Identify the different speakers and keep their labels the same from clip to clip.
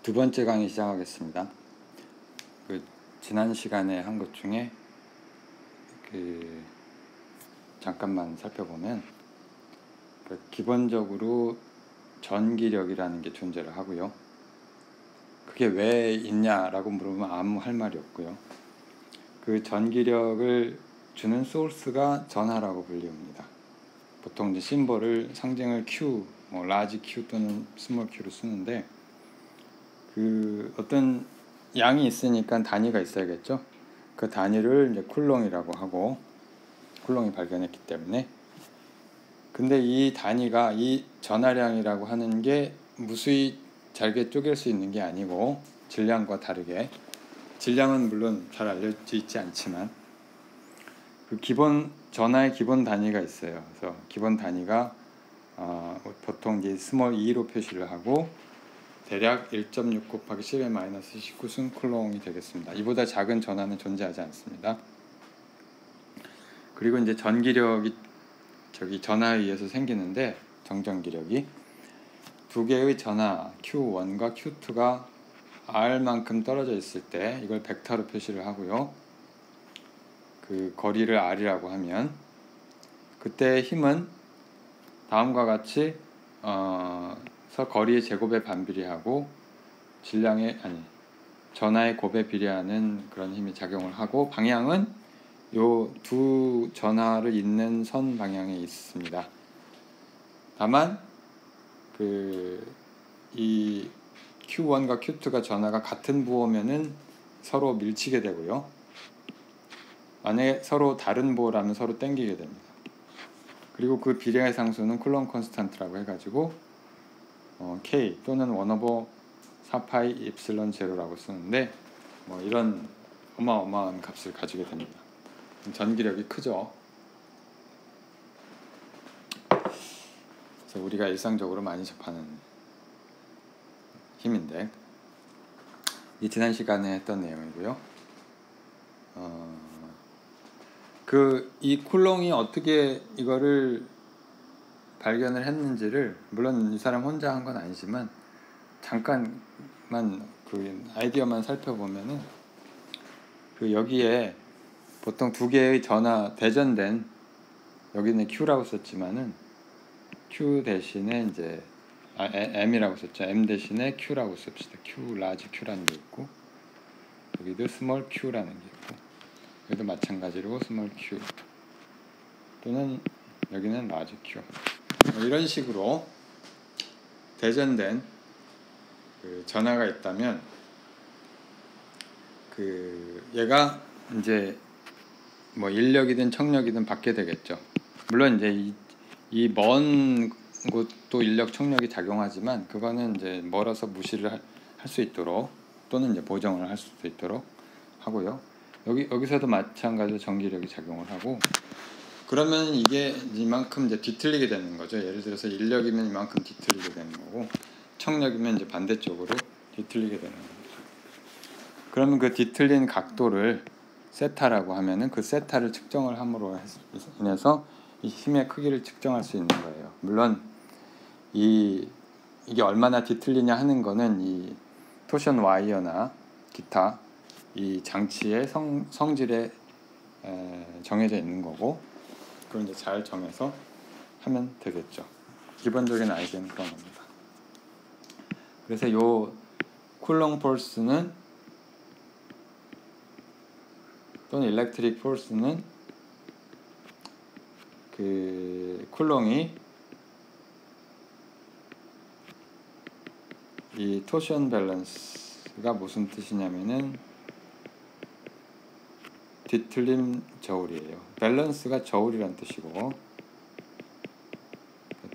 Speaker 1: 두 번째 강의 시작하겠습니다. 지난 시간에 한 것 중에 잠깐만 살펴보면 기본적으로 전기력이라는 게 존재를 하고요. 그게 왜 있냐라고 물으면 아무 할 말이 없고요. 그 전기력을 주는 소스가 전하라고 불립니다. 보통 이제 심볼을 상징을 Q, 라지 Q 또는 스몰 Q로 쓰는데 어떤 양이 있으니까 단위가 있어야겠죠. 그 단위를 이제 쿨롱이라고 하고, 쿨롱이 발견했기 때문에. 근데 이 단위가 이 전하량이라고 하는 게 무수히 잘게 쪼갤 수 있는 게 아니고, 질량과 다르게, 질량은 물론 잘 알려져 있지 않지만 전하의 기본 단위가 있어요. 그래서 기본 단위가 보통 이제 스몰 e로 표시를 하고, 대략 1.6 곱하기 10의 마이너스 19순 쿨롱이 되겠습니다. 이보다 작은 전하는 존재하지 않습니다. 그리고 이제 전기력이 전하에 의해서 생기는데, 정전기력이 두 개의 전하 Q1과 Q2가 R만큼 떨어져 있을 때 이걸 벡터로 표시를 하고요. 그 거리를 R이라고 하면 그때의 힘은 다음과 같이 거리의 제곱에 반비례하고 전하의 곱에 비례하는 그런 힘이 작용을 하고, 방향은 요 두 전하를 잇는 선 방향에 있습니다. 다만 이 Q1과 Q2가 전하가 같은 부호면은 서로 밀치게 되고요. 만약에 서로 다른 부호라면 서로 땡기게 됩니다. 그리고 그 비례의 상수는 쿨롱 콘스탄트라고 해가지고 K 또는 1/4파이 입실론 제로라고 쓰는데, 이런 어마어마한 값을 가지게 됩니다. 전기력이 크죠. 그래서 우리가 일상적으로 많이 접하는 힘인데, 이 지난 시간에 했던 내용이고요. 이 쿨롱이 어떻게 이거를 발견을 했는지를, 물론 이 사람 혼자 한 건 아니지만 잠깐만 그 아이디어만 살펴보면은, 여기에 보통 두 개의 전하 대전된, 여기는 Q라고 썼지만은 Q 대신에 이제 M이라고 썼죠. M 대신에 Q라고 씁시다. Q, 라지 Q라는 게 있고, 여기도 스몰 Q라는 게 있고, 여기도 마찬가지로 스몰 Q 또는 여기는 라지 Q, 이런 식으로 대전된 전하가 있다면, 얘가 이제 인력이든 청력이든 받게 되겠죠. 물론 이제 이 먼 곳도 인력 청력이 작용하지만, 그거는 이제 멀어서 무시를 할 수 있도록, 또는 이제 보정을 할 수도 있도록 하고요. 여기서도 마찬가지로 전기력이 작용을 하고, 그러면 이게 이만큼 이제 뒤틀리게 되는 거죠. 예를 들어서 인력이면 이만큼 뒤틀리게 되는 거고, 청력이면 이제 반대쪽으로 뒤틀리게 되는 겁니다. 그러면 그 뒤틀린 각도를 세타라고 하면은, 그 세타를 측정을 함으로 인해서 이 힘의 크기를 측정할 수 있는 거예요. 물론 이게 얼마나 뒤틀리냐 하는 거는 이 토션 와이어나 기타 이 장치의 성질에 정해져 있는 거고, 그걸 이제 잘 정해서 하면 되겠죠. 기본적인 아이디어는 그런 겁니다. 그래서 요 쿨롱 폴스는, 또는 일렉트릭 폴스는, 쿨롱이 이 토션 밸런스가 무슨 뜻이냐면은 뒤틀림 저울이에요. 밸런스가 저울이란 뜻이고,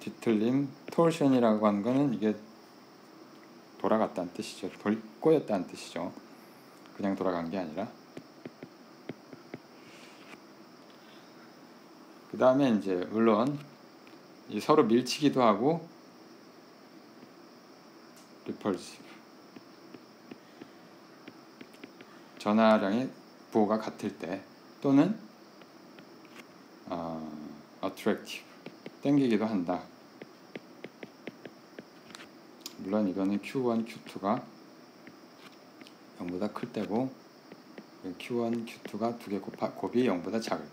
Speaker 1: 뒤틀림, 토션이라고 하는 거는 이게 돌아갔다는 뜻이죠. 꼬였다는 뜻이죠. 그냥 돌아간 게 아니라. 그 다음에 이제 물론 서로 밀치기도 하고, 리펄시브, 전하량의 부호가 같을 때, 또는 attractive, 땡기기도 한다. 물론 이거는 Q1, Q2가 0보다 클 때고 Q1, Q2가 두 개 곱이 0보다 작을 때.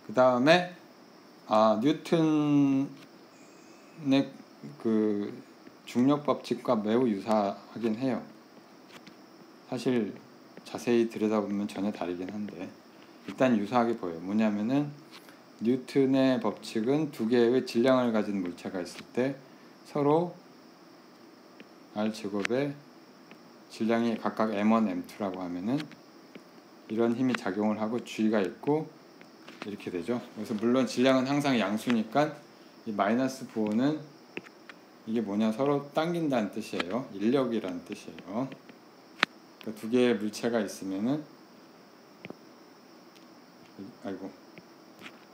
Speaker 1: 그 다음에 뉴턴의 그 중력 법칙과 매우 유사하긴 해요. 사실 자세히 들여다보면 전혀 다르긴 한데 일단 유사하게 보여요. 뭐냐면은 뉴턴의 법칙은 두 개의 질량을 가진 물체가 있을 때 서로 R제곱의 질량이 각각 M1, M2라고 하면은 이런 힘이 작용을 하고 G가 있고 이렇게 되죠. 그래서 물론 질량은 항상 양수니까 이 마이너스 부호는 이게 뭐냐, 서로 당긴다는 뜻이에요. 인력이라는 뜻이에요. 그러니까 두 개의 물체가 있으면은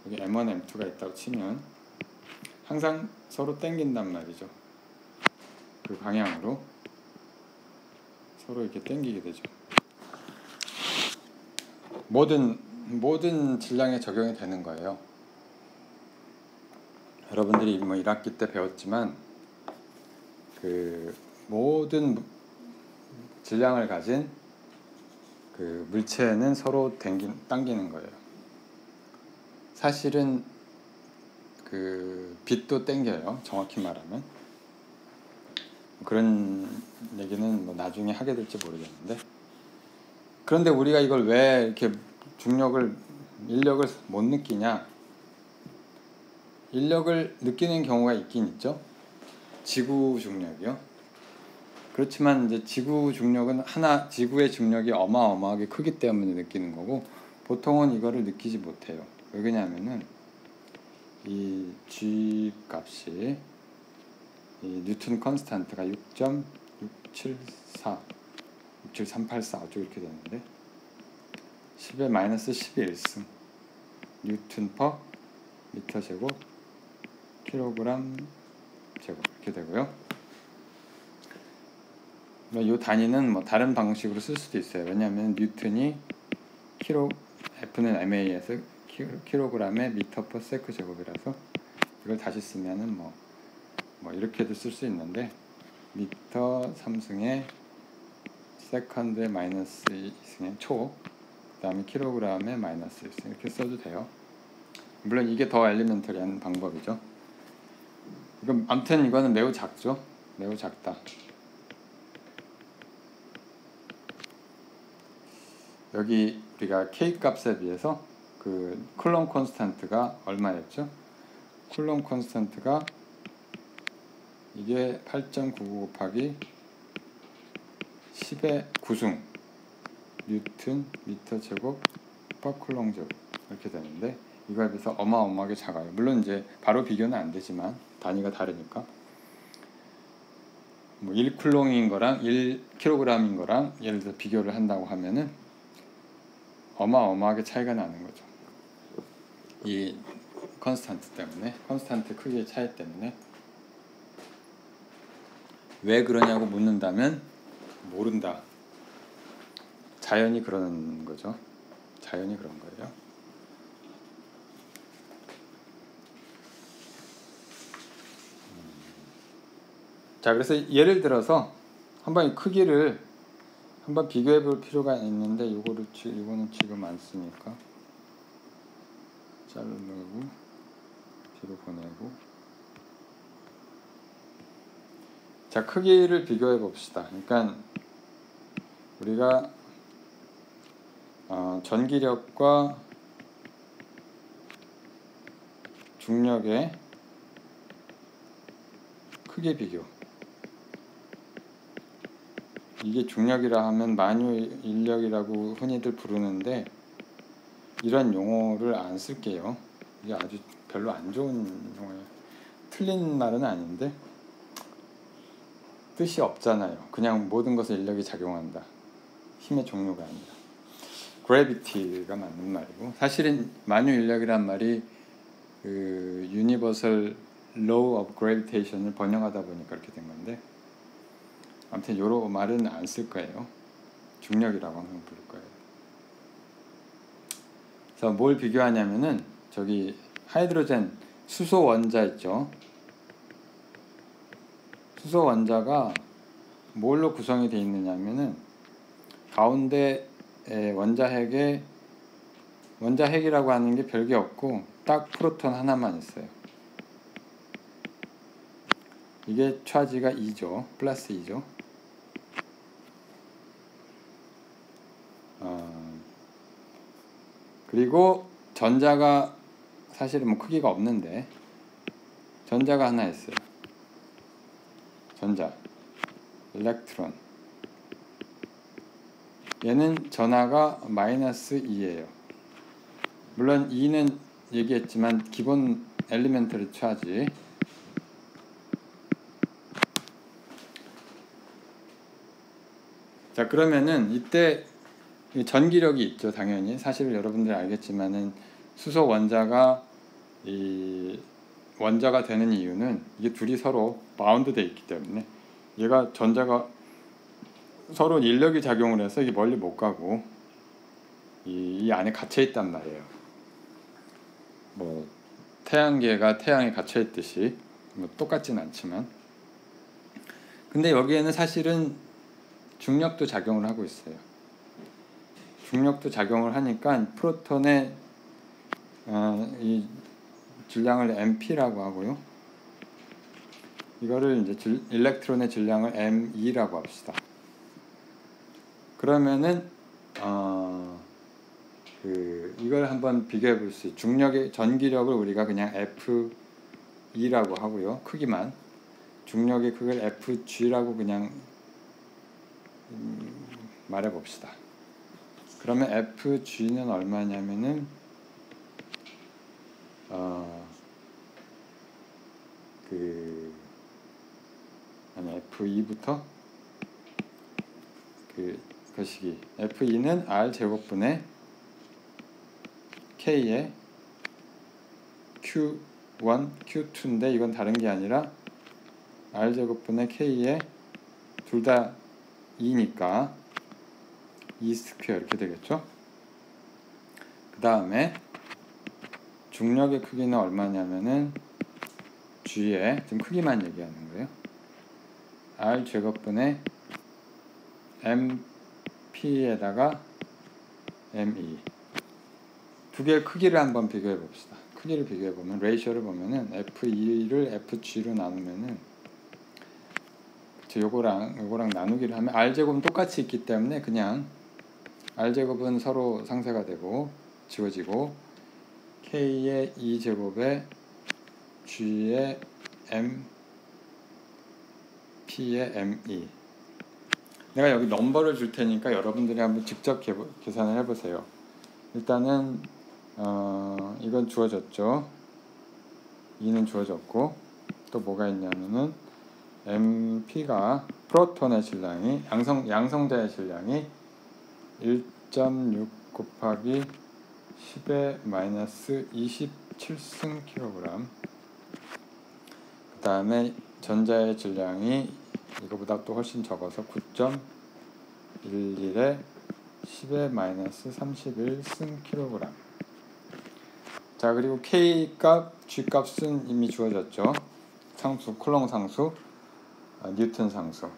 Speaker 1: 여기 M1, M2가 있다고 치면 항상 서로 당긴단 말이죠. 그 방향으로 서로 이렇게 당기게 되죠. 모든 질량에 적용이 되는 거예요. 여러분들이 뭐 1학기 때 배웠지만 그 모든 질량을 가진 그 물체는 서로 당기는 거예요. 사실은 그 빛도 당겨요. 정확히 말하면. 그런 얘기는 뭐 나중에 하게 될지 모르겠는데, 그런데 우리가 이걸 왜 이렇게 인력을 못 느끼냐? 인력을 느끼는 경우가 있긴 있죠. 지구 중력이요. 그렇지만 이제 지구 중력은 지구의 중력이 어마어마하게 크기 때문에 느끼는 거고, 보통은 이거를 느끼지 못해요. 왜 그러냐면은 이 G 값이 이 뉴턴 컨스탄트가 6.674, 67384 어쩌고 이렇게 되는데 10의 마이너스 11승 뉴턴 퍼 미터 제곱 킬로그램 제곱 이렇게 되고요. 이 단위는 뭐 다른 방식으로 쓸 수도 있어요. 왜냐하면 뉴턴이 F는 MA에서 킬로그램에 미터 퍼 세크 제곱이라서 이걸 다시 쓰면은 뭐 이렇게도 쓸 수 있는데, 미터 3승에 세컨드에 마이너스 2승에 초, 그 다음에 킬로그램에 마이너스 1승 이렇게 써도 돼요. 물론 이게 더 엘리멘터리한 방법이죠. 아무튼 이거는 매우 작죠. 매우 작다. 여기 우리가 K 값에 비해서 그 쿨롬 콘스탄트가 얼마였죠? 쿨롬 콘스탄트가 이게 8.99 곱하기 10의 9승 뉴턴 미터 제곱 퍼 쿨롬 제곱 이렇게 되는데, 이거에 비해서 어마어마하게 작아요. 물론 이제 바로 비교는 안 되지만 단위가 다르니까 뭐 1쿨롬인 거랑 1kg인 거랑 예를 들어 비교를 한다고 하면은 어마어마하게 차이가 나는 거죠. 이 컨스탄트 때문에, 컨스탄트 크기의 차이 때문에. 왜 그러냐고 묻는다면 모른다. 자연이 그러는 거죠. 자연이 그런 거예요. 자, 그래서 예를 들어서 한번 이 크기를 한번 비교해 볼 필요가 있는데, 이거는 지금 안 쓰니까 자르고 뒤로 보내고. 자, 크기를 비교해 봅시다. 그러니까 우리가 전기력과 중력의 크기 비교. 이게 중력이라 하면 만유 인력이라고 흔히들 부르는데 이런 용어를 안 쓸게요. 이게 아주 별로 안 좋은 용어예요. 틀린 말은 아닌데 뜻이 없잖아요. 그냥 모든 것에 인력이 작용한다. 힘의 종류가 아니라. 그래비티가 맞는 말이고, 사실은 만유 인력이란 말이 그 Universal Law of Gravitation을 번역하다 보니까 그렇게 된 건데, 아무튼 요러 말은 안 쓸 거예요. 중력이라고 항상 부를 거예요. 그래서 뭘 비교하냐면은 저기 하이드로젠 수소 원자 있죠. 수소 원자가 뭘로 구성이 되어 있느냐면은 가운데 원자핵이라고 하는 게 별게 없고 딱 프로톤 하나만 있어요. 이게 차지가 2죠. 플러스 2죠. 그리고 전자가 사실은 뭐 크기가 없는데 전자가 하나 있어요. 전자, 일렉트론. 얘는 전하가 마이너스 2예요. 물론 2는 얘기했지만 기본 엘리멘터리 차지. 자, 그러면은 이때 전기력이 있죠. 당연히 사실 여러분들 알겠지만은 수소 원자가 원자가 되는 이유는 이게 둘이 서로 바운드 돼 있기 때문에 얘가 전자가 서로 인력이 작용을 해서 이게 멀리 못 가고 이 안에 갇혀 있단 말이에요. 뭐 태양계가 태양에 갇혀 있듯이 뭐 똑같진 않지만, 근데 여기에는 사실은 중력도 작용을 하고 있어요. 중력도 작용을 하니까 프로톤의 이 질량을 mP라고 하고요. 이거를 이제 일렉트론의 질량을 m2라고 합시다. 그러면은 이걸 한번 비교해 볼 수 있어요. 중력의 전기력을 우리가 그냥 F2라고 하고요. 크기만. 중력의 크기를 FG라고 그냥 말해 봅시다. 그러면 FG는 얼마냐면은 F2부터 거시기 F2는 R 제곱분의 K의 Q1, Q2인데 이건 다른 게 아니라 R 제곱분의 K의 둘 다 2니까 2 스퀘어 이렇게 되겠죠. 그 다음에 중력의 크기는 얼마냐면은 G의, 지금 크기만 얘기하는 거예요. R 제곱분의 MP에다가 ME. 두 개의 크기를 한번 비교해 봅시다. 크기를 비교해 보면, 레이셔를 보면은 F2를 FG로 나누면은, 요거랑 나누기를 하면 R제곱은 똑같이 있기 때문에 그냥 R제곱은 서로 상쇄가 되고 지워지고, K의 2제곱에 G의 M, P의 ME. 내가 여기 넘버를 줄 테니까 여러분들이 한번 직접 계산을 해보세요. 일단은 이건 주어졌죠. 2는 주어졌고, 또 뭐가 있냐면은 MP가 프로톤의 질량이 양성자의 질량이 1.6 곱하기 10의 마이너스 27승 kg. 그 다음에 전자의 질량이 이거보다 또 훨씬 적어서 9.11에 10의 마이너스 31승 kg. 자, 그리고 K 값, G 값은 이미 주어졌죠. 상수, 쿨롱 상수, 뉴턴 상수.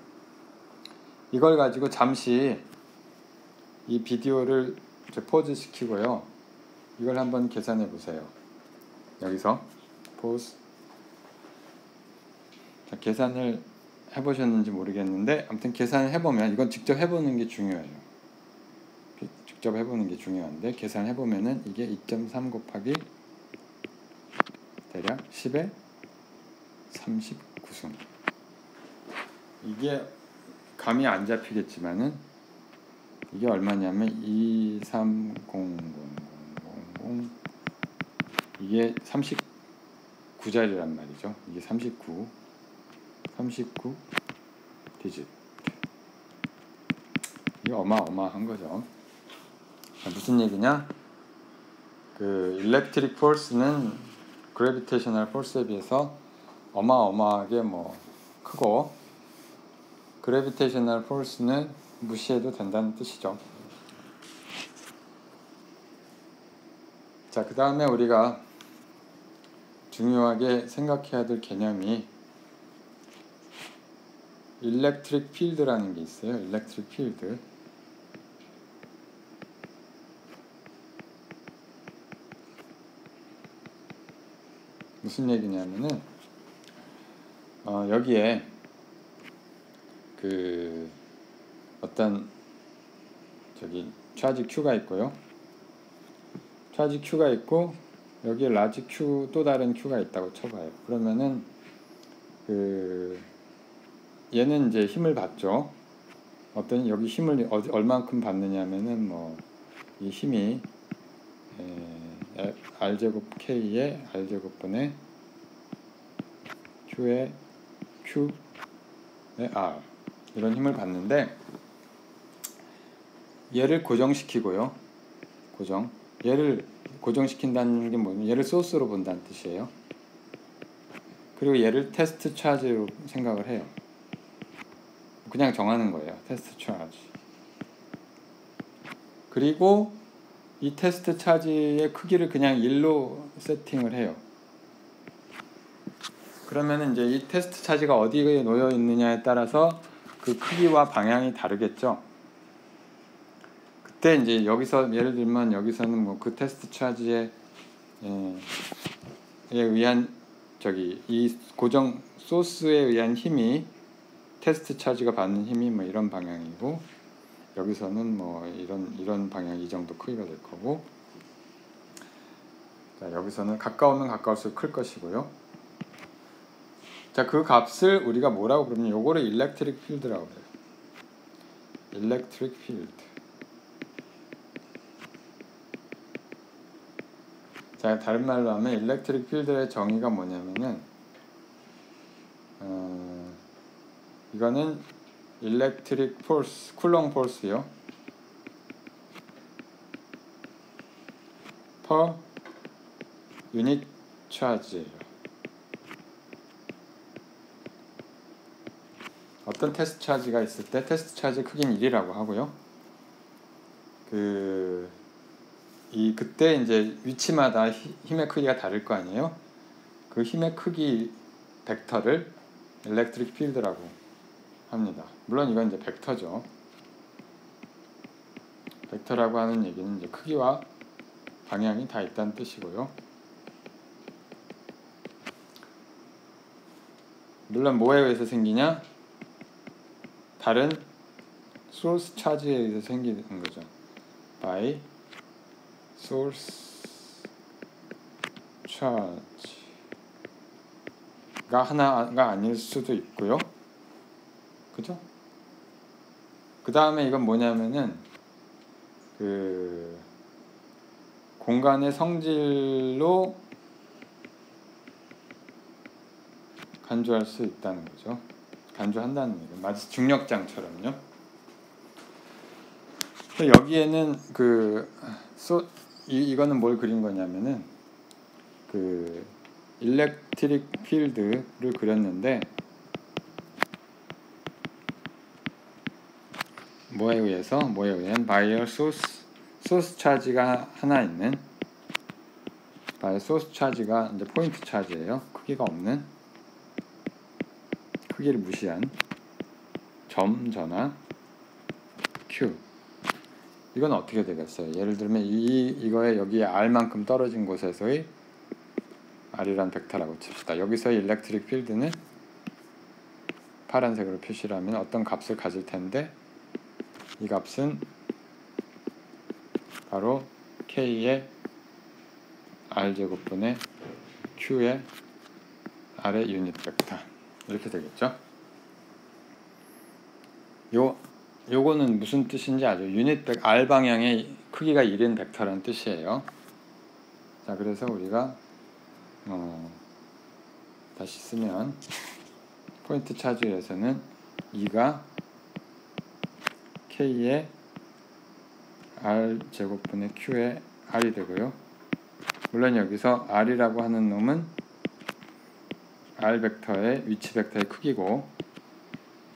Speaker 1: 이걸 가지고 잠시 이 비디오를 포즈 시키고요. 이걸 한번 계산해 보세요. 여기서 포즈. 자, 계산을 해보셨는지 모르겠는데 아무튼 계산을 해보면, 이건 직접 해보는 게 중요해요. 직접 해보는 게 중요한데, 계산을 해보면은 이게 2.3 곱하기 대략 10의 39승. 이게 감이 안 잡히겠지만은 이게 얼마냐면 2300000, 이게 39자리란 말이죠. 이게 39 디짓. 이게 어마어마한 거죠. 무슨 얘기냐? 일렉트릭 포스는 그래비테이셔널 포스에 비해서 어마어마하게 크고, 그래비테이셔널 포스는 무시해도 된다는 뜻이죠. 자, 그 다음에 우리가 중요하게 생각해야 될 개념이 일렉트릭 필드라는 게 있어요. 일렉트릭 필드. 무슨 얘기냐면은 여기에 그 어떤 저기 차지 Q가 있고요. 차지 Q가 있고 여기에 라지 Q 또 다른 Q가 있다고 쳐봐요. 그러면은 그 얘는 이제 힘을 받죠. 어떤 여기 힘을 얼만큼 받느냐면은 뭐 이 힘이 r제곱 k의 r제곱분의 q의 r 이런 힘을 받는데 얘를 고정시키고요. 얘를 고정시킨다는 게 뭐냐면 얘를 소스로 본다는 뜻이에요. 그리고 얘를 테스트 차지로 생각을 해요. 그냥 정하는 거예요. 테스트 차지. 그리고 이 테스트 차지의 크기를 그냥 1로 세팅을 해요. 그러면 이제 이 테스트 차지가 어디에 놓여 있느냐에 따라서 그 크기와 방향이 다르겠죠. 그때 이제 여기서 예를 들면 여기서는 뭐 그 테스트 차지에 의한 이 고정 소스에 의한 힘이 테스트 차지가 받는 힘이 뭐 이런 방향이고 여기서는 뭐 이런 방향 이 정도 크기가 될 거고 자 여기서는 가까우면 가까울수록 클 것이고요. 자 그 값을 우리가 뭐라고 그러면 요거를 일렉트릭 필드라고 해요. 일렉트릭 필드. 자 다른 말로 하면 일렉트릭 필드의 정의가 뭐냐면은 이거는 일렉트릭 폴스, 쿨롱 폴스요. per 유닛 차지예요. 어떤 테스트 차지가 있을 때 테스트 차지 크기는 1이라고 하고요. 그때 이제 위치마다 힘의 크기가 다를 거 아니에요. 그 힘의 크기 벡터를 일렉트릭 필드라고 합니다. 물론 이건 이제 벡터죠. 벡터라고 하는 얘기는 이제 크기와 방향이 다 있다는 뜻이고요. 물론 뭐에 의해서 생기냐? 다른 소스 차지에 의해서 생기는 거죠. by source charge가 하나가 아닐 수도 있고요. 그죠? 그 다음에 이건 뭐냐면은 그 공간의 성질로 간주할 수 있다는 거죠. 간주한다는 얘기예요. 마치 중력장처럼요. 여기에는 이거는 뭘 그린 거냐면은 그 일렉트릭 필드를 그렸는데 뭐에 의한 바이어 소스 차지가 하나 있는 바이어 소스 차지가 이제 포인트 차지예요. 크기가 없는 크기를 무시한 점 전화 Q. 이건 어떻게 되겠어요? 예를 들면 이거에 여기에 R만큼 떨어진 곳에서의 R이란 벡터라고 칩시다. 여기서의 일렉트릭 필드는 파란색으로 표시를 하면 어떤 값을 가질 텐데 이 값은 바로 K의 R제곱분의 Q의 R의 유닛 벡터 이렇게 되겠죠. 요거는 무슨 뜻인지 아죠? 유닛 R 방향의 크기가 1인 벡터라는 뜻이에요. 자 그래서 우리가 다시 쓰면 포인트 차지에서는 2가 K의 R 제곱분의 Q의 R이 되고요. 물론 여기서 R이라고 하는 놈은 R 벡터의 위치 벡터의 크기고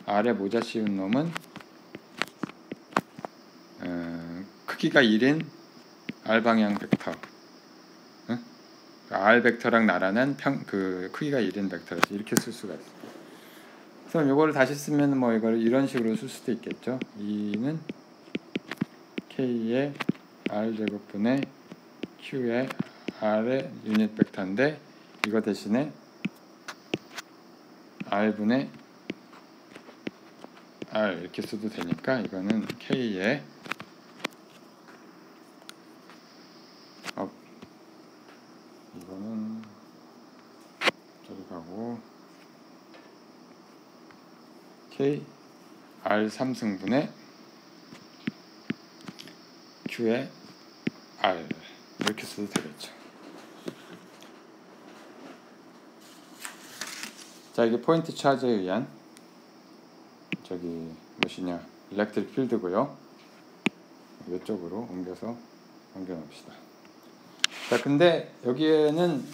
Speaker 1: R에 모자 씌운 놈은 크기가 1인 R 방향 벡터. R 벡터랑 나란한 크기가 1인 벡터라서 이렇게 쓸 수가 있어요. 그럼 이거를 다시 쓰면 뭐 이걸 이런 식으로 쓸 수도 있겠죠. E는 K의 R제곱분의 Q의 R의 유닛 벡터인데 이거 대신에 R분의 R 이렇게 써도 되니까 이거는 K의 이거는 저기 가고 K R 3승분의 Q의 R 이렇게 써도 되겠죠. 자, 이게 포인트 차지에 의한 저기 무엇이냐 일렉트릭 필드고요. 이쪽으로 옮겨 놓읍시다. 자, 근데 여기에는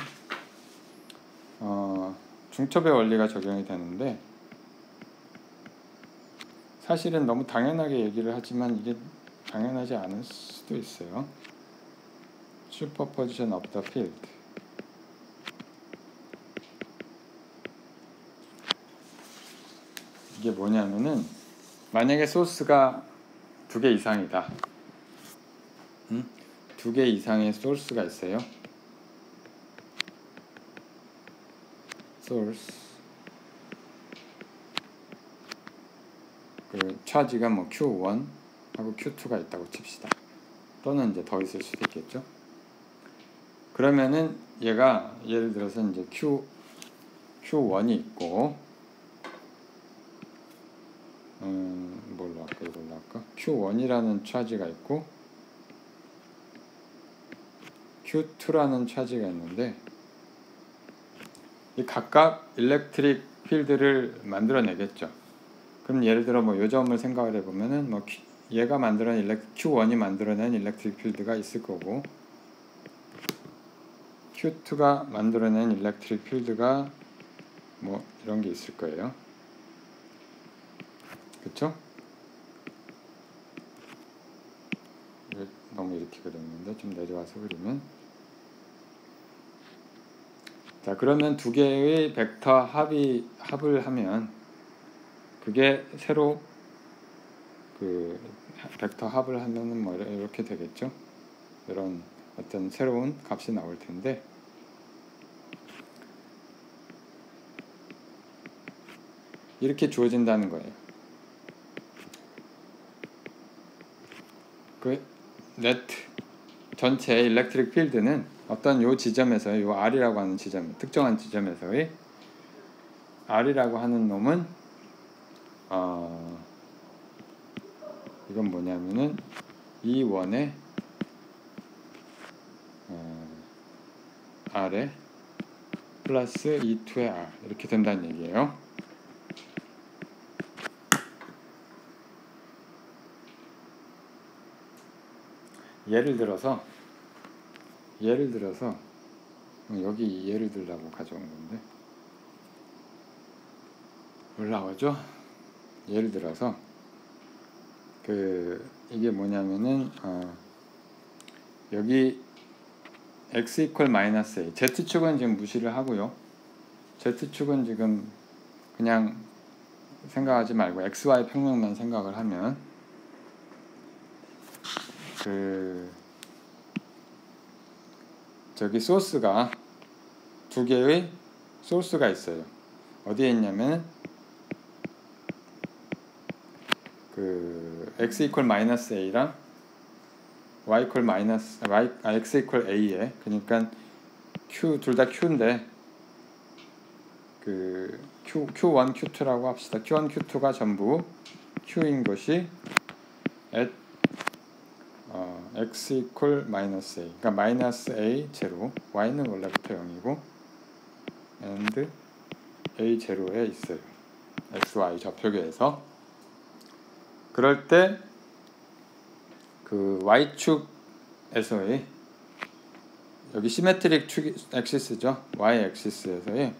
Speaker 1: 중첩의 원리가 적용이 되는데 사실은 너무 당연하게 얘기를 하지만 이게 당연하지 않을 수도 있어요. Superposition of the field. 이게 뭐냐면은 만약에 소스가 2개 이상이다. 2개 이상의 소스가 있어요. 소스 그 차지가 뭐 Q1 하고 Q2가 있다고 칩시다. 또는 이제 더 있을 수도 있겠죠. 그러면은 얘가 예를 들어서 이제 Q1이 있고 뭘로 할까 이걸로 할까? Q1이라는 차지가 있고 Q2라는 차지가 있는데 이 각각 일렉트릭 필드를 만들어내겠죠. 그럼 예를 들어 뭐 요 점을 생각을 해보면은 뭐 얘가 만들어낸 Q1이 만들어낸 일렉트릭 필드가 있을 거고 Q2가 만들어낸 일렉트릭 필드가 뭐 이런 게 있을 거예요. 그쵸? 너무 이렇게 그렸는데 좀 내려와서 그리면 자, 그러면 2개의 벡터 합을 하면 그게 새로 그 벡터 합을 하면은 뭐 이렇게 되겠죠. 이런 어떤 새로운 값이 나올 텐데 이렇게 주어진다는 거예요. 그 네트 전체 일렉트릭 필드는 어떤 요 지점에서 요 R이라고 하는 지점, 특정한 지점에서의 R이라고 하는 놈은 이건 뭐냐면은 E1의 R에 플러스 E2의 R 이렇게 된다는 얘기예요. 예를 들어서 여기 예를 들라고 가져온 건데 올라오죠. 예를 들어서 이게 뭐냐면은 여기 x 이퀄 마이너스 a z축은 지금 무시를 하고요. z축은 지금 그냥 생각하지 말고 xy 평면만 생각을 하면 저기 소스가 2개의 소스가 있어요. 어디에 있냐면 x 이퀄 마이너스 a랑 y 이퀄 마이너스 x 이퀄 a에 그러니까 둘 다 q인데 q1, q2라고 합시다. q1, q2가 전부 q인 것이 at x 이퀄 마이너스 a 그러니까 마이너스 a 제로 y는 원래부터 0이고 and a 제로에 있어요. xy 좌표계에서 그럴 때 y축에서의 여기 시메트릭 엑시스죠. y 엑시스에서의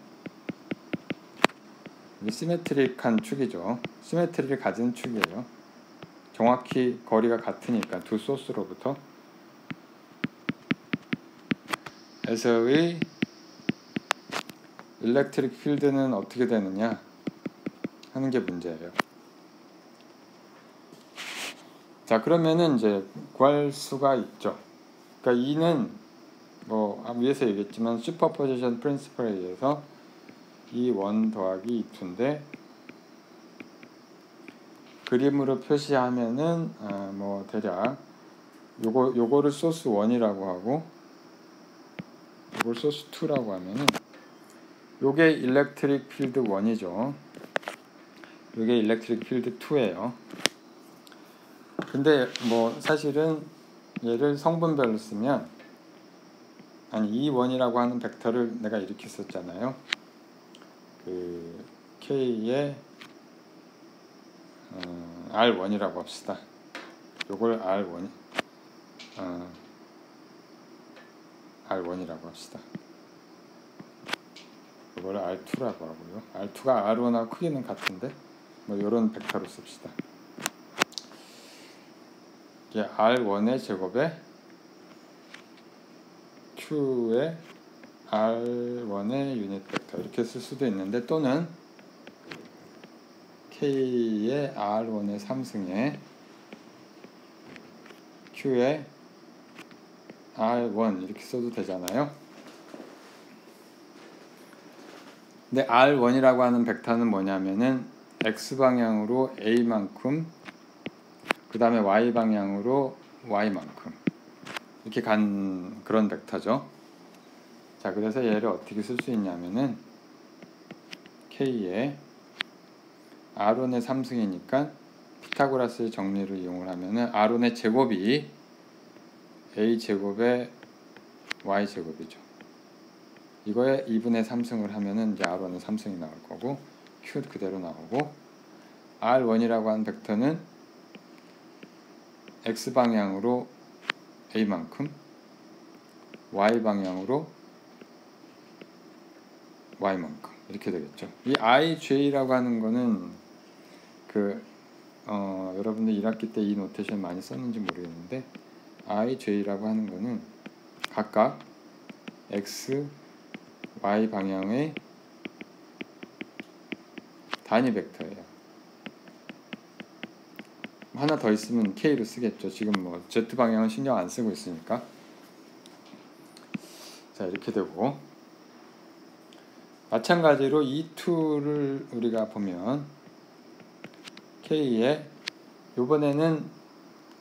Speaker 1: 시메트릭한 축이죠. 시메트리를 가진 축이에요. 정확히 거리가 같으니까 두 소스로부터 에서의 일렉트릭 필드는 어떻게 되느냐 하는 게 문제예요. 자, 그러면은 이제 구할 수가 있죠. 그러니까 E는 뭐 위에서 얘기했지만 슈퍼포지션 프린시플에 의해서 E1 더하기 E2인데 그림으로 표시하면은 뭐 대략 요거를 소스 1이라고 하고 요걸 소스 2라고 하면은 요게 일렉트릭 필드 1이죠. 요게 일렉트릭 필드 2예요. 근데 뭐 사실은 얘를 성분별로 쓰면 E1이라고 하는 벡터를 내가 이렇게 썼잖아요. 그 K의 R1이라고 합시다. 요걸 R1이라고 합시다. 요걸 R2라고 하고요. R2가 R1하고 크기는 같은데 뭐 요런 벡터로 씁시다. 이게 R1의 제곱에 Q의 R1의 유닛 벡터 이렇게 쓸 수도 있는데 또는 K의 R1의 3승에 Q의 R1 이렇게 써도 되잖아요. 근데 R1이라고 하는 벡터는 뭐냐면은 X방향으로 A만큼 그 다음에 Y방향으로 Y만큼 이렇게 간 그런 벡터죠. 자, 그래서 얘를 어떻게 쓸 수 있냐면은 K의 R1의 3승이니까 피타고라스의 정리를 이용을 하면은 R1의 제곱이 A제곱의 Y제곱이죠. 이거에 2분의 3승을 하면은 이제 R1의 3승이 나올 거고 Q 그대로 나오고 R1이라고 하는 벡터는 X방향으로 A만큼 Y방향으로 Y만큼 이렇게 되겠죠. 이 IJ라고 하는 거는 여러분들 1학기 때 이 노테이션 많이 썼는지 모르겠는데 IJ라고 하는 거는 각각 X, Y 방향의 단위 벡터예요. 하나 더 있으면 K로 쓰겠죠. 지금 뭐 Z 방향은 신경 안 쓰고 있으니까. 자, 이렇게 되고 마찬가지로 E2를 우리가 보면 K에 요번에는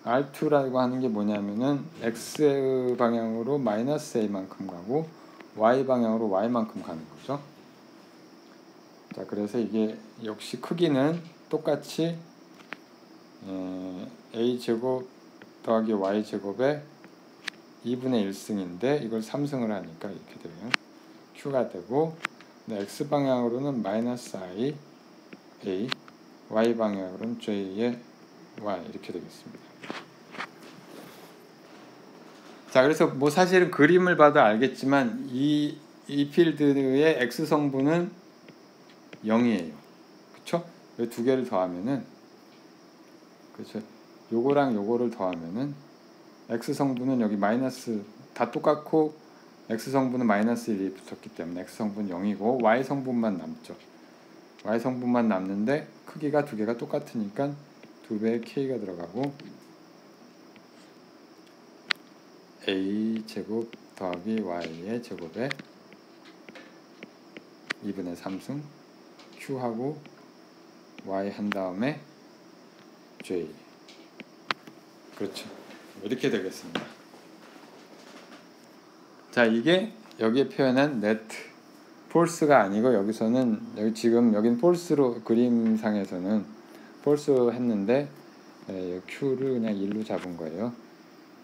Speaker 1: R2라고 하는 게 뭐냐면은 X 방향으로 마이너스 A만큼 가고 Y 방향으로 Y만큼 가는 거죠. 자, 그래서 이게 역시 크기는 똑같이 A제곱 더하기 Y제곱의 2분의 1승인데 이걸 3승을 하니까 이렇게 되면 Q가 되고 X방향으로는 마이너스 I, A, Y방향으로는 J의 Y 이렇게 되겠습니다. 자, 그래서 뭐 사실은 그림을 봐도 알겠지만 이 필드의 X 성분은 0이에요. 그쵸? 이 두 개를 더하면은 그렇죠. 요거랑 요거를 더하면은 X 성분은 여기 마이너스 다 똑같고 X 성분은 마이너스 1이 붙었기 때문에 X 성분 0이고 Y 성분만 남죠. Y 성분만 남는데 크기가 두 개가 똑같으니까 2배의 K가 들어가고 A 제곱 더하기 Y의 제곱에 2분의 3승 Q하고 Y 한 다음에 J 그렇죠. 이렇게 되겠습니다. 자, 이게 여기에 표현한 네트 폴스가 아니고 여기서는 지금 여긴 폴스로 그림상에서는 폴스 했는데 Q를 그냥 1로 잡은 거예요.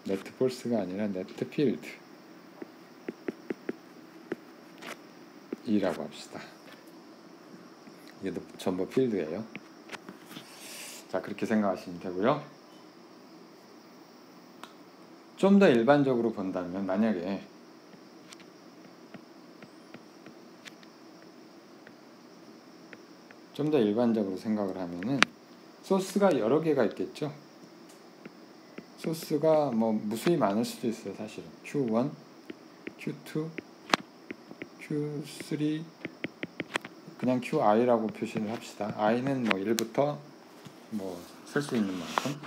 Speaker 1: 네트 폴스가 아니라 네트 필드 E라고 합시다. 이게 전부 필드예요. 자, 그렇게 생각하시면 되고요. 좀 더 일반적으로 본다면 만약에 좀 더 일반적으로 생각을 하면은 소스가 여러 개가 있겠죠. 소스가 뭐 무수히 많을 수도 있어요. 사실은 Q1, Q2, Q3 그냥 QI라고 표시를 합시다. I는 뭐 1부터 뭐 쓸 수 있는 만큼.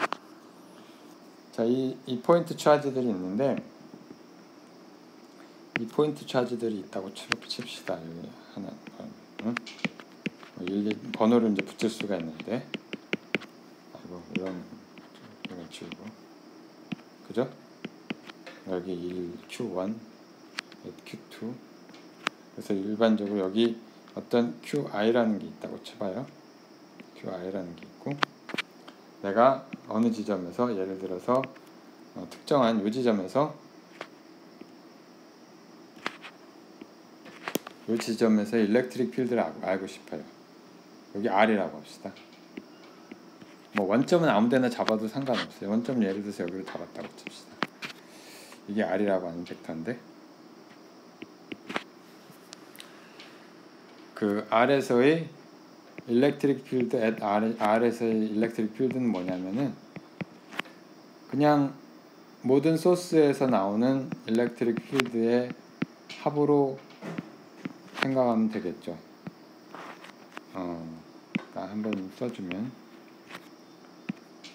Speaker 1: 자, 이 포인트 차지들이 있는데, 이 포인트 차지들이 있다고 칩시다. 여기 하나, 응? 번호를 이제 붙일 수가 있는데, 아이고, 이런 지우고, 그죠? 여기 1 Q1, Q2. 그래서 일반적으로 여기 어떤 QI라는 게 있다고 쳐봐요. QI라는 게 있고, 내가 어느 지점에서 예를 들어서 특정한 이 지점에서 이 지점에서 일렉트릭 필드를 알고 싶어요. 여기 R이라고 합시다. 뭐 원점은 아무데나 잡아도 상관없어요. 원점 예를 들어서 여기로 잡았다고 칩시다. 이게 R이라고 하는 벡터인데, 그 R에서의 일렉트릭 필드 at R에서의 일렉트릭 필드는 뭐냐면은 그냥 모든 소스에서 나오는 일렉트릭 필드의 합으로 생각하면 되겠죠. 한번 써주면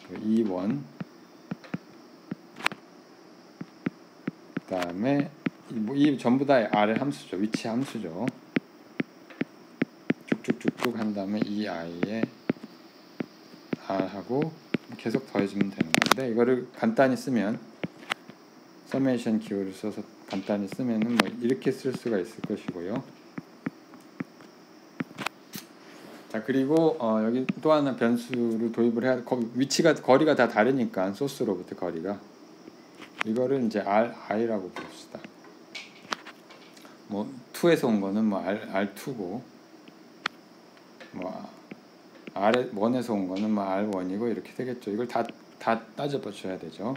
Speaker 1: E1, 그 다음에 이 전부 다 R의 함수죠. 위치 함수죠. 쭉쭉쭉쭉 한 다음에 이 I에 R하고 계속 더해주면 되는 건데, 이거를 간단히 쓰면 서메이션 기호를 써서 간단히 쓰면은 뭐 이렇게 쓸 수가 있을 것이고요. 자, 그리고 여기 또 하나 변수를 도입을 해야, 위치가 거리가 다 다르니까 소스로부터 거리가, 이거를 이제 RI라고 부릅시다. 뭐 2에서 온 거는 뭐 R2고, 뭐 R1에서 온 거는 뭐 R1이고 이렇게 되겠죠. 이걸 다 따져봐 줘야 되죠.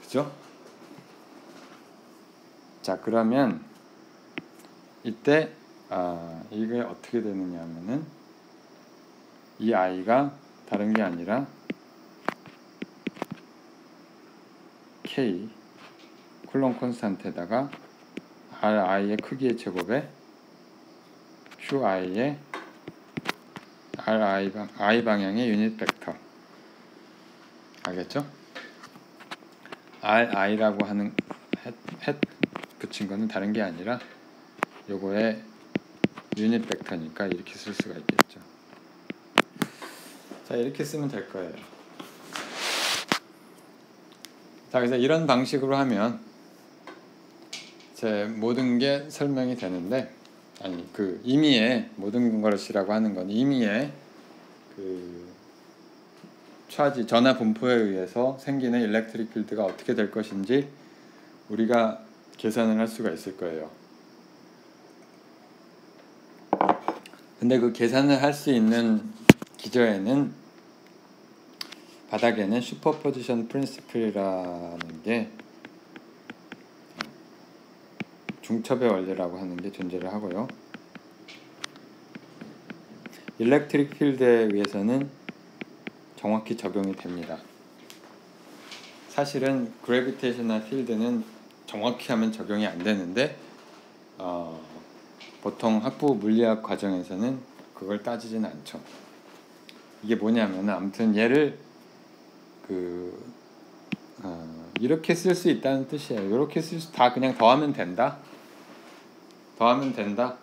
Speaker 1: 그죠? 자, 그러면 이때 이게 어떻게 되느냐 하면은 이 I가 다른 게 아니라 K 쿨롱 콘스탄트에다가 RI의 크기의 제곱에 QI의 I 방향의 유닛 벡터. 알겠죠? RI라고 하는 햇 붙인 거는 다른 게 아니라 요거의 유닛 벡터니까 이렇게 쓸 수가 있겠죠. 자, 이렇게 쓰면 될 거예요. 자, 그래서 이런 방식으로 하면 제 모든 게 설명이 되는데, 아니 그 임의의 모든 것이라고 하는 건 임의의 그 차지 전하 분포에 의해서 생기는 일렉트릭 필드가 어떻게 될 것인지 우리가 계산을 할 수가 있을 거예요. 근데 그 계산을 할 수 있는 기저에는 바닥에는 슈퍼포지션 프린시플이라는 게 중첩의 원리라고 하는 게 존재를 하고요. 일렉트릭 필드에 의해서는 정확히 적용이 됩니다. 사실은 그래비테이셔널 필드는 정확히 하면 적용이 안 되는데 보통 학부 물리학 과정에서는 그걸 따지지는 않죠. 이게 뭐냐면 아무튼 얘를 이렇게 쓸 수 있다는 뜻이에요. 이렇게 쓸 수 다 그냥 더하면 된다. 더하면 된다.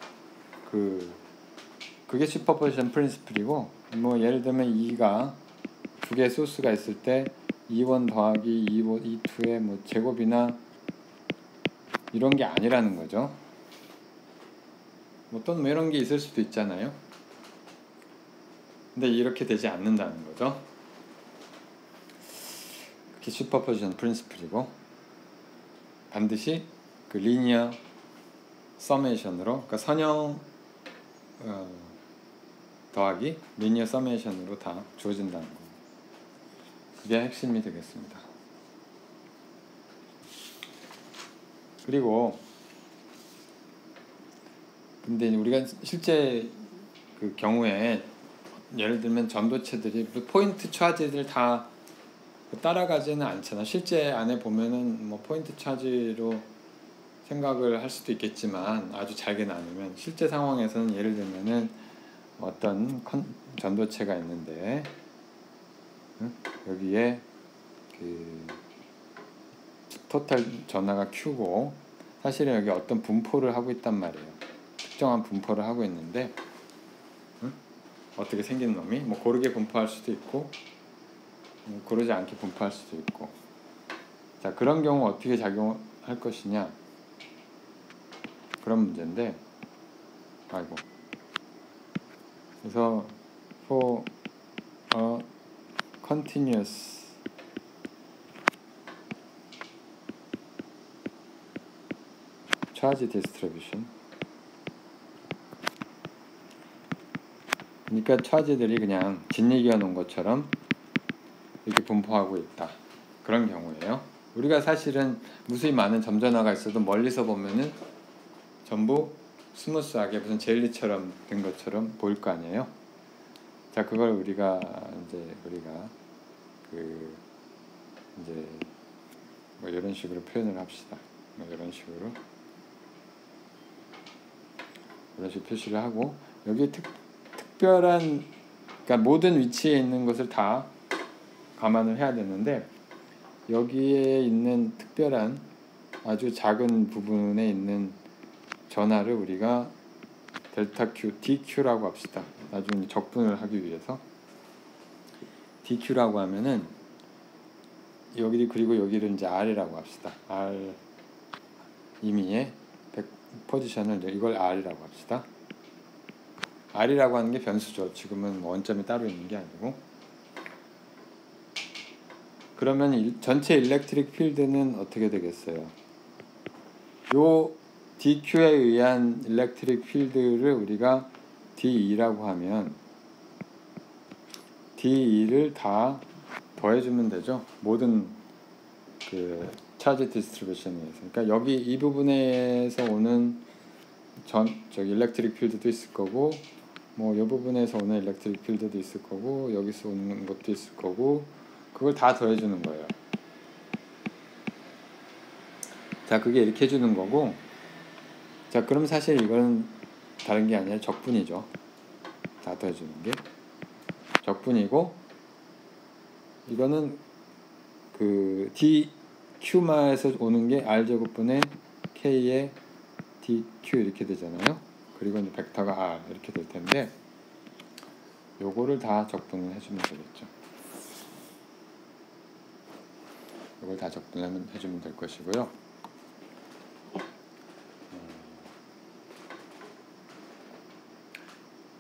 Speaker 1: 그게 슈퍼포지션 프린시플이고, 뭐 예를 들면 2가 두 개의 소스가 있을 때 2번 더하기 2,2의 뭐 제곱이나 이런 게 아니라는 거죠. 뭐 또는 뭐 이런 게 있을 수도 있잖아요. 근데 이렇게 되지 않는다는 거죠. 그게 슈퍼포지션 프린시플이고, 반드시 그 리니어 서메이션으로, 그러니까 선형 더하기 리니어 서메이션으로 다 주어진다는 거. 그게 핵심이 되겠습니다. 그리고 근데 우리가 실제 그 경우에 예를 들면 전도체들이 포인트 차지들 다 따라가지는 않잖아. 실제 안에 보면은 뭐 포인트 차지로 생각을 할 수도 있겠지만 아주 잘게 나누면 실제 상황에서는 예를 들면은 어떤 전도체가 있는데 여기에 그 토탈 전하가 Q고 사실은 여기 어떤 분포를 하고 있단 말이에요. 특정한 분포를 하고 있는데 어떻게 생긴 놈이 뭐 고르게 분포할 수도 있고 고르지 않게 분포할 수도 있고. 자, 그런 경우 어떻게 작용할 것이냐, 그런 문제인데, 아이고. 그래서 for a continuous charge distribution, 그러니까 차지들이 그냥 진리기어 놓은 것처럼 이렇게 분포하고 있다, 그런 경우예요. 우리가 사실은 무수히 많은 점전화가 있어도 멀리서 보면은 전부 스무스하게 무슨 젤리처럼 된 것처럼 보일 거 아니에요. 자, 그걸 우리가 이제 뭐 이런 식으로 표현을 합시다. 뭐 이런 식으로 표시를 하고, 여기 특별한, 그러니까 모든 위치에 있는 것을 다 감안을 해야 되는데, 여기에 있는 특별한 아주 작은 부분에 있는 전하를 우리가 델타 Q, DQ라고 합시다. 나중에 적분을 하기 위해서 DQ라고 하면은 여기, 그리고 여기를 이제 R이라고 합시다. R 임의의 포지션을 이걸 R이라고 합시다. R이라고 하는 게 변수죠. 지금은 뭐 원점이 따로 있는 게 아니고. 그러면 전체 일렉트릭 필드는 어떻게 되겠어요? 요 DQ에 의한 일렉트릭 필드를 우리가 DE라고 하면 DE를 다 더해주면 되죠. 모든 그 차지 디스트리뷰션에서. 그러니까 여기 이 부분에서 오는 저기 일렉트릭 필드도 있을 거고, 뭐 이 부분에서 오는 일렉트릭 필드도 있을 거고, 여기서 오는 것도 있을 거고, 그걸 다 더해주는 거예요. 자, 그게 이렇게 해주는 거고. 자, 그럼 사실 이건 다른 게 아니라 적분이죠. 다 더해주는 게 적분이고, 이거는 그 DQ마에서 오는 게 R제곱분의 K의 DQ 이렇게 되잖아요. 그리고 이제 벡터가 R 이렇게 될 텐데, 요거를 다 적분을 해주면 되겠죠. 요걸 다 적분을 해주면 될 것이고요.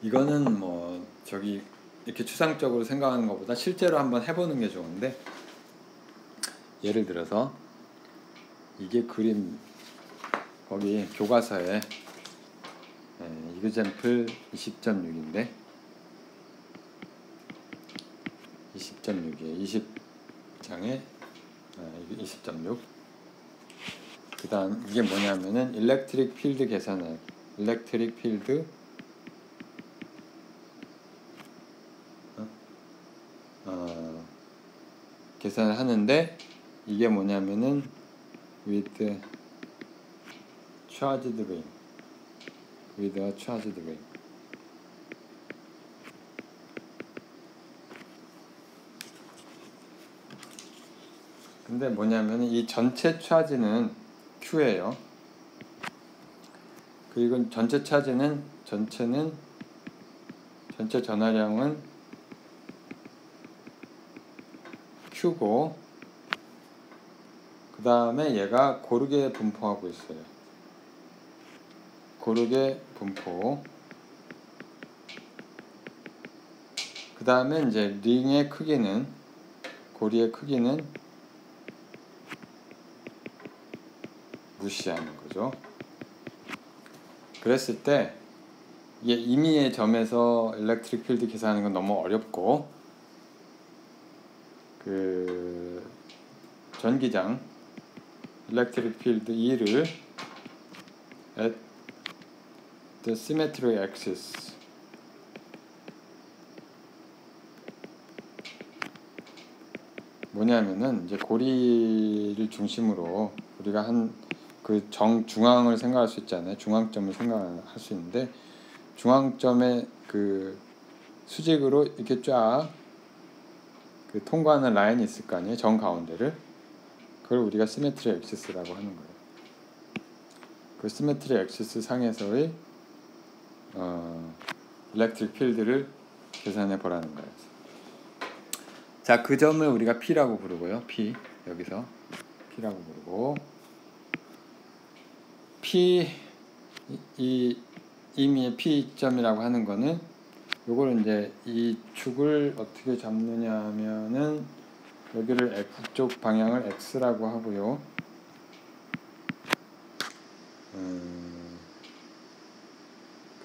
Speaker 1: 이거는 뭐 저기 이렇게 추상적으로 생각하는 것보다 실제로 한번 해보는 게 좋은데, 예를 들어서 이게 그림, 거기 교과서에 이그젬플 20.6인데 20.6이에요. 20장에 20.6. 그 다음 이게 뭐냐면은 일렉트릭 필드 계산을, 일렉트릭 필드 계산을 하는데, 이게 뭐냐면은 with charged ring, with a charged ring. 근데 뭐냐면은 이 전체 차지는 Q예요. 그리고 전체 차지는 전체 전하량은 Q고, 그 다음에 얘가 고르게 분포하고 있어요. 고르게 분포. 그 다음에 이제 링의 크기는, 고리의 크기는 무시하는 거죠. 그랬을 때 이게 임의의 점에서 일렉트릭 필드 계산하는 건 너무 어렵고, 그 전기장 일렉트릭 필드 E를 at the symmetry axis, 뭐냐면은 이제 고리를 중심으로 우리가 한 그 중앙을 생각할 수 있잖아요. 중앙점을 생각할 수 있는데 중앙점의 그 수직으로 이렇게 쫙 그 통과하는 라인이 있을 거 아니에요. 정 가운데를. 그걸 우리가 시메트리 액시스라고 하는 거예요. 그 시메트리 액시스 상에서의 일렉트릭 필드를 계산해 보라는 거예요. 자, 그 점을 우리가 P라고 부르고요. P 여기서 P라고 부르고 P 이 임의의 P점이라고 하는 거는 요걸 이제 이 축을 어떻게 잡느냐 하면은 여기를 X쪽 방향을 X라고 하고요.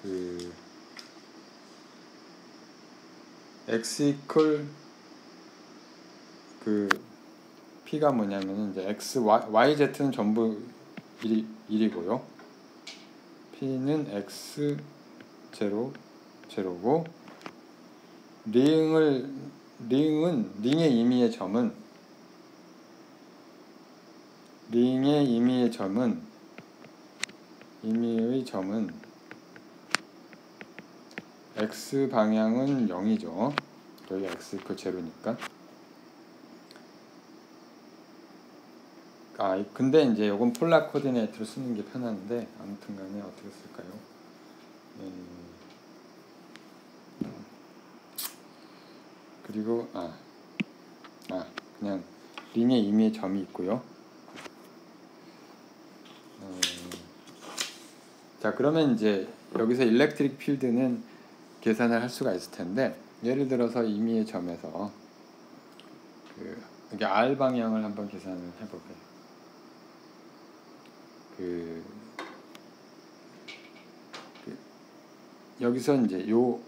Speaker 1: 그 X 이퀄 그 P가 뭐냐면은 이제 X, Y, Z는 전부 1이고요. P는 X 0, 0고 링의 임의의 점은 X 방향은 0이죠. 여기 X 이퀄 0니까. 근데 이제 요건 폴라 코디네이트로 쓰는 게 편한데 아무튼 간에 어떻게 쓸까요? 그리고 그냥 링의 임의의 점이 있고요. 자, 그러면 이제 여기서 일렉트릭 필드는 계산을 할 수가 있을 텐데 예를 들어서 임의의 점에서 이게 R 방향을 한번 계산을 해볼게요. 여기서 이제 요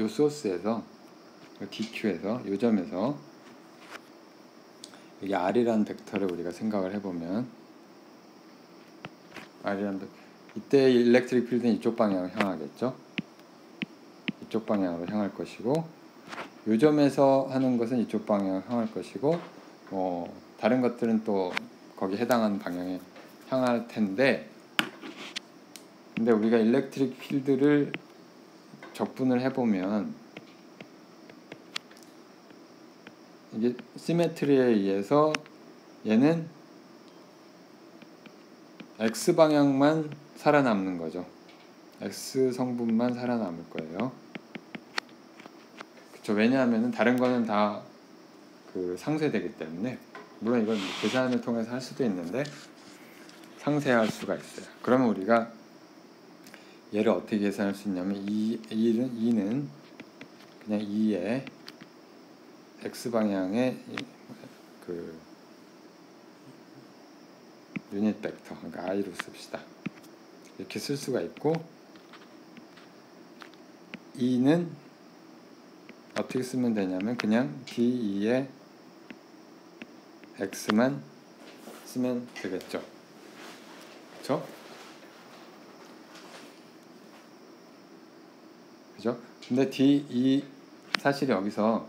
Speaker 1: 소스에서 DQ에서 요 점에서 여기 R이라는 벡터를 우리가 생각을 해보면 이때 일렉트릭 필드는 이쪽 방향으로 향하겠죠. 이쪽 방향으로 향할 것이고 요 점에서 하는 것은 이쪽 방향으로 향할 것이고 다른 것들은 또 거기에 해당하는 방향에 향할 텐데 근데 우리가 일렉트릭 필드를 적분을 해보면 이게 시메트리에 의해서 얘는 X 방향만 살아남는 거죠. X 성분만 살아남을 거예요. 그쵸? 왜냐하면 다른 거는 다 그 상쇄되기 때문에 물론 이건 계산을 통해서 할 수도 있는데 상쇄할 수가 있어요. 그러면 우리가 얘를 어떻게 계산할 수 있냐면 2는 그냥 2의 X 방향의 그 유닛 벡터, 그러니까 I로 씁시다. 이렇게 쓸 수가 있고 2는 어떻게 쓰면 되냐면 그냥 D2의 X만 쓰면 되겠죠. 그렇죠? 그죠? 근데 D2 사실 여기서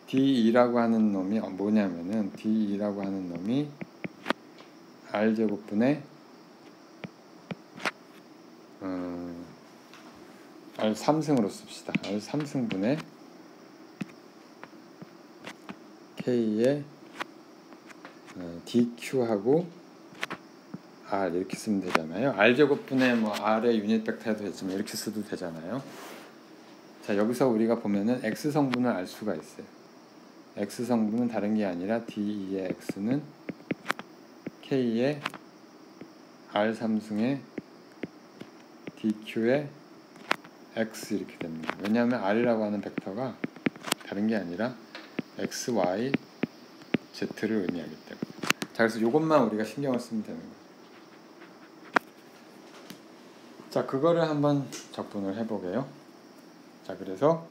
Speaker 1: D2라고 하는 놈이 뭐냐면은 D2라고 하는 놈이 R제곱분의 R3승으로 씁시다. R3승분의 K의 DQ하고 R 이렇게 쓰면 되잖아요. R제곱분의 R의 유닛 벡터 해도 되지만 이렇게 써도 되잖아요. 자, 여기서 우리가 보면은 X 성분을 알 수가 있어요. X 성분은 다른 게 아니라 D2의 X는 K의 R3승의 DQ의 X 이렇게 됩니다. 왜냐하면 R이라고 하는 벡터가 다른 게 아니라 X, Y, Z를 의미하기 때문에. 자, 그래서 이것만 우리가 신경을 쓰면 되는 거예요. 자, 그거를 한번 적분을 해보게요. 자, 그래서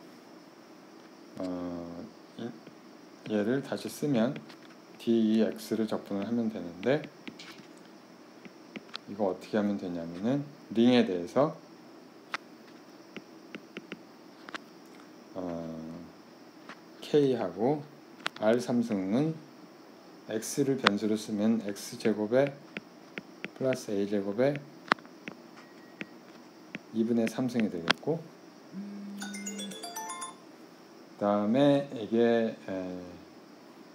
Speaker 1: 얘를 다시 쓰면 DEX를 적분을 하면 되는데 이거 어떻게 하면 되냐면은 링에 대해서 K하고 R3승은 x를 변수로 쓰면 x제곱에 플러스 a제곱에 2분의 3승이 되겠고, 그 다음에 이게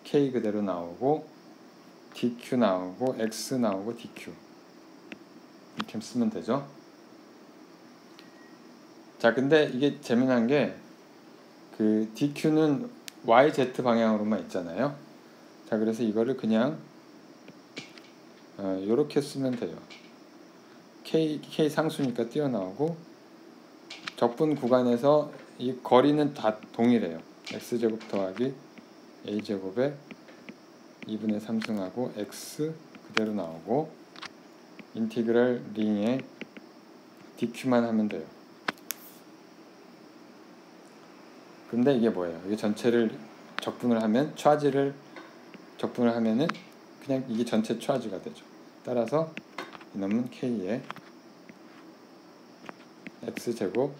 Speaker 1: k 그대로 나오고 dq 나오고 x 나오고 dq 이렇게 쓰면 되죠. 자, 근데 이게 재미난 게 그 dq는 yz 방향으로만 있잖아요. 자, 그래서 이거를 그냥 요렇게 쓰면 돼요. k 상수니까 띄어나오고, 적분 구간에서 이 거리는 다 동일해요. x제곱 더하기 a제곱에 2분의 3승하고 x 그대로 나오고, 인티그럴 링에 dq만 하면 돼요. 근데 이게 뭐예요? 이게 전체를 적분을 하면, 차지를 적분을 하면은 그냥 이게 전체 차지가 되죠. 따라서 이놈은 k에 x제곱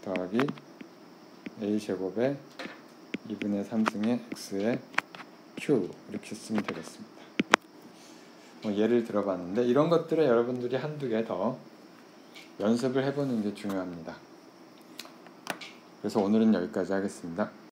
Speaker 1: 더하기 a제곱에 2분의 3승의 x에 q 이렇게 쓰면 되겠습니다. 예를 들어봤는데 이런 것들을 여러분들이 한두 개 더 연습을 해보는 게 중요합니다. 그래서 오늘은 여기까지 하겠습니다.